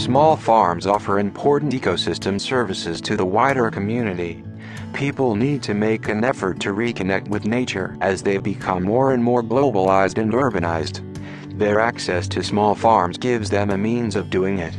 Small farms offer important ecosystem services to the wider community. People need to make an effort to reconnect with nature as they become more and more globalized and urbanized. Their access to small farms gives them a means of doing it.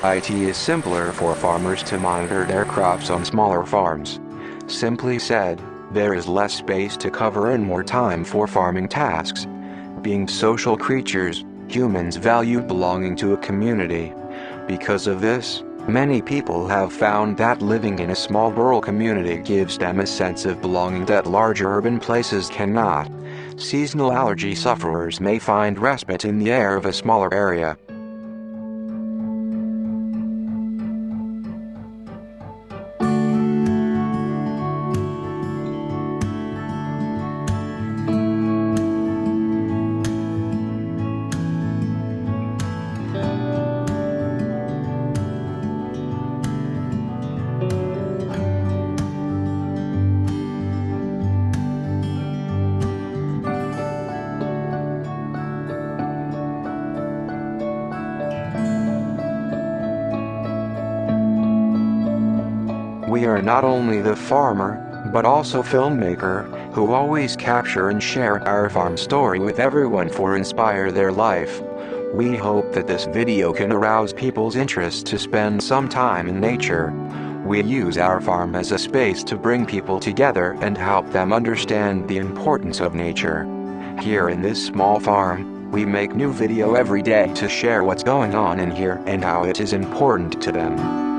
It is simpler for farmers to monitor their crops on smaller farms. Simply said, there is less space to cover and more time for farming tasks. Being social creatures, humans value belonging to a community. Because of this, many people have found that living in a small rural community gives them a sense of belonging that larger urban places cannot. Seasonal allergy sufferers may find respite in the air of a smaller area. We are not only the farmer, but also filmmaker, who always capture and share our farm story with everyone for inspire their life. We hope that this video can arouse people's interest to spend some time in nature. We use our farm as a space to bring people together and help them understand the importance of nature. Here in this small farm, we make new video every day to share what's going on in here and how it is important to them.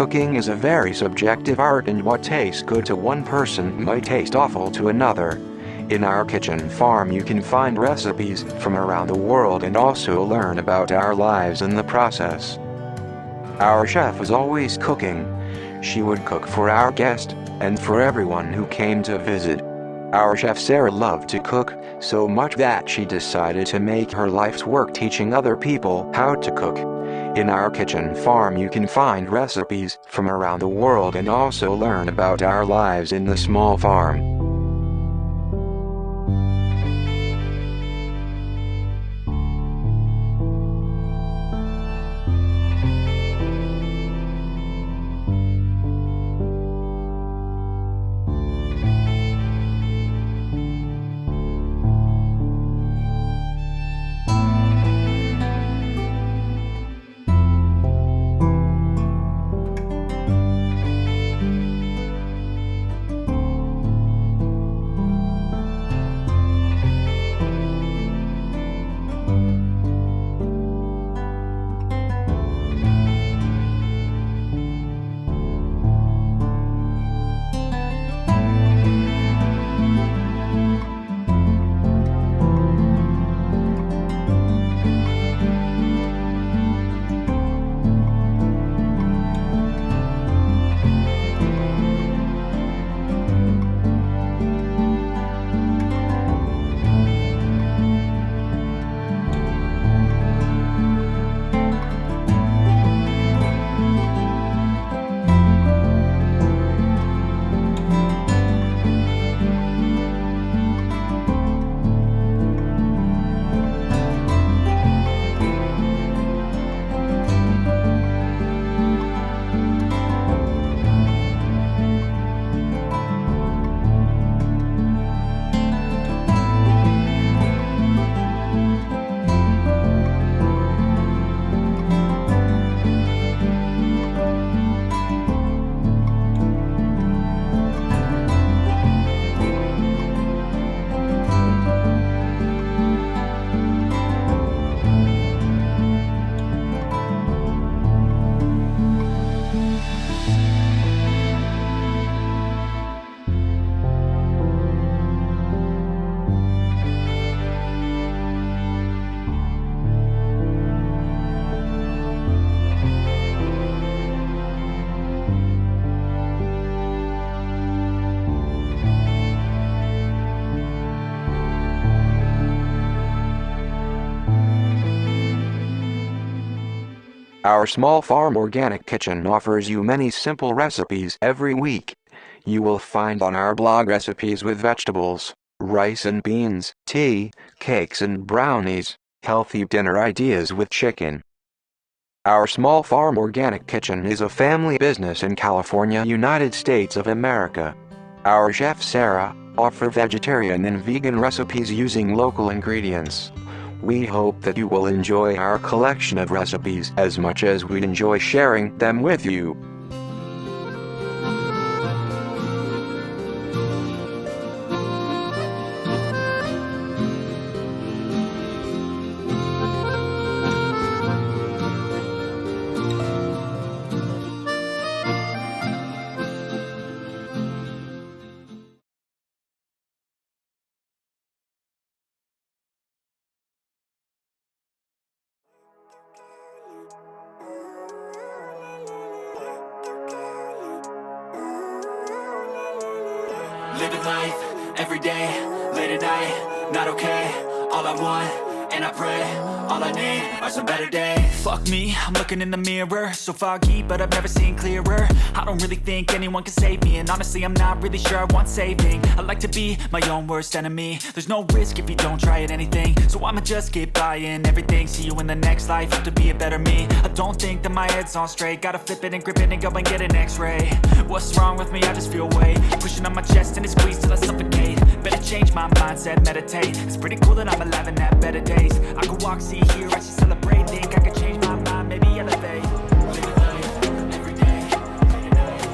Cooking is a very subjective art, and what tastes good to one person might taste awful to another. In our kitchen farm you can find recipes from around the world and also learn about our lives in the process. Our chef was always cooking. She would cook for our guests and for everyone who came to visit. Our chef Sarah loved to cook so much that she decided to make her life's work teaching other people how to cook. In our kitchen farm you can find recipes from around the world and also learn about our lives in the small farm. Our small farm organic kitchen offers you many simple recipes every week. You will find on our blog recipes with vegetables, rice and beans, tea, cakes and brownies, healthy dinner ideas with chicken. Our small farm organic kitchen is a family business in California, United States of America. Our chef Sarah offer vegetarian and vegan recipes using local ingredients. We hope that you will enjoy our collection of recipes as much as we enjoy sharing them with you. Living life, every day, late at night, not okay. All I want, and I pray, all I need are some better days. Fuck me, I'm looking in the mirror, so foggy, but I've never seen clearer. I don't really think anyone can save me, and honestly I'm not really sure I want saving. I like to be my own worst enemy. There's no risk if you don't try at anything, so I'ma just keep buying everything. See you in the next life, have to be a better me. I don't think that my head's on straight, gotta flip it and grip it and go and get an x-ray. What's wrong with me? I just feel weight pushing on my chest and it squeezes till I suffocate. Better change my mindset, meditate. It's pretty cool that I'm alive and have better days. I could walk, see, hear, I should celebrate. Think I could change my mind, maybe elevate. Living life, every day, late at night,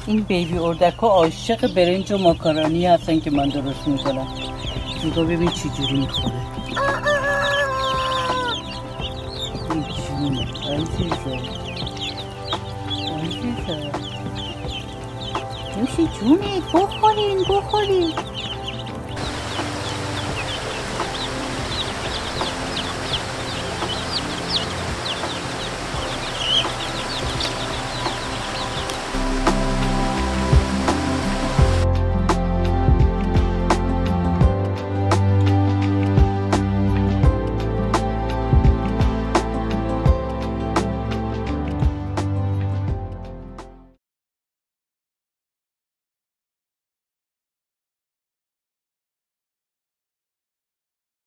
این بیبی اردک‌ها عاشق برنج و ماکارونی هستن که من درست میکنم. نگاه ببین چی جوری میخوره. این جونه عزیزه عزیزه نوشی جونه بخورین